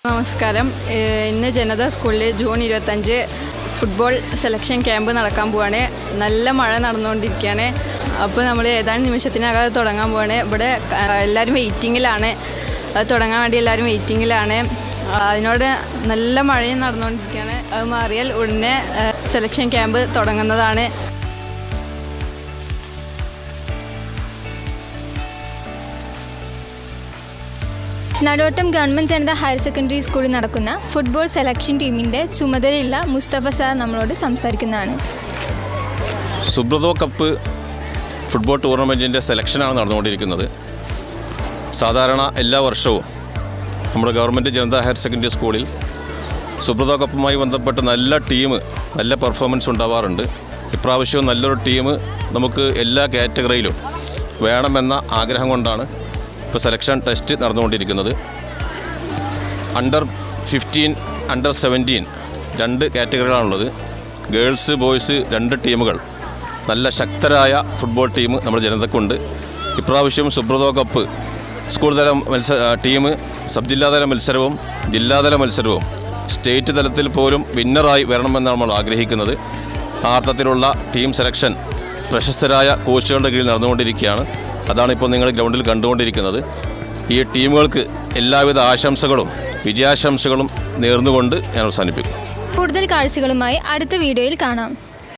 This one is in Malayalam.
നമസ്കാരം. ഇന്ന് ജനത സ്കൂളിൽ ജൂൺ 25 ഫുട്ബോൾ സെലക്ഷൻ ക്യാമ്പ് നടക്കാൻ പോവുകയാണ്. നല്ല മഴ നടന്നുകൊണ്ടിരിക്കുകയാണ്. അപ്പോൾ നമ്മൾ ഏതാനും നിമിഷത്തിനകം തുടങ്ങാൻ പോവുകയാണ്. ഇവിടെ എല്ലാവരും വെയിറ്റിങ്ങിലാണ്. അത് തുടങ്ങാൻ വേണ്ടി എല്ലാവരും വെയിറ്റിങ്ങിലാണ്. അതിനോട് നല്ല മഴയും നടന്നുകൊണ്ടിരിക്കുകയാണ്. അത് മാറിയാൽ ഉടനെ സെലക്ഷൻ ക്യാമ്പ് തുടങ്ങുന്നതാണ്. നടുവട്ടം ഗവൺമെൻറ് ജനത ഹയർ സെക്കൻഡറി സ്കൂളിൽ നടക്കുന്ന ഫുട്ബോൾ സെലക്ഷൻ ടീമിൻ്റെ ചുമതലയുള്ള മുസ്തഫ സാർ നമ്മളോട് സംസാരിക്കുന്നതാണ്. സുബ്രതോ കപ്പ് ഫുട്ബോൾ ടൂർണമെൻറ്റിൻ്റെ സെലക്ഷനാണ് നടന്നുകൊണ്ടിരിക്കുന്നത്. സാധാരണ എല്ലാ വർഷവും നമ്മുടെ ഗവൺമെൻറ് ജനത ഹയർ സെക്കൻഡറി സ്കൂളിൽ സുബ്രതോ കപ്പുമായി ബന്ധപ്പെട്ട് നല്ല പെർഫോമൻസ് ഉണ്ടാവാറുണ്ട്. ഇപ്രാവശ്യവും നല്ലൊരു ടീം നമുക്ക് എല്ലാ കാറ്റഗറിയിലും വേണമെന്ന ആഗ്രഹം കൊണ്ടാണ് ഇപ്പോൾ സെലക്ഷൻ ടെസ്റ്റ് നടന്നുകൊണ്ടിരിക്കുന്നത്. അണ്ടർ 15, അണ്ടർ 17 രണ്ട് കാറ്റഗറികളാണുള്ളത്. ഗേൾസ്, ബോയ്സ് 2 ടീമുകൾ. നല്ല ശക്തരായ ഫുട്ബോൾ ടീം നമ്മുടെ ജനതക്കുണ്ട്. ഇപ്രാവശ്യം സുബ്രതോ കപ്പ് സ്കൂൾ തല ടീം സബ് ജില്ലാതല മത്സരവും ജില്ലാതല മത്സരവും സ്റ്റേറ്റ് തലത്തിൽ പോലും വിന്നറായി വരണമെന്നാണ് നമ്മൾ ആഗ്രഹിക്കുന്നത്. ആ അർത്ഥത്തിലുള്ള ടീം സെലക്ഷൻ പ്രശസ്തരായ കോച്ചുകളുടെ കീഴിൽ നടന്നുകൊണ്ടിരിക്കുകയാണ്. അതാണിപ്പോൾ നിങ്ങൾ ഗ്രൗണ്ടിൽ കണ്ടുകൊണ്ടിരിക്കുന്നത്. ഈ ടീമുകൾക്ക് എല്ലാവിധ ആശംസകളും വിജയാശംസകളും നേർന്നുകൊണ്ട് ഞാൻ അവസാനിപ്പിക്കും. കൂടുതൽ കാഴ്ചകളുമായി അടുത്ത വീഡിയോയിൽ കാണാം.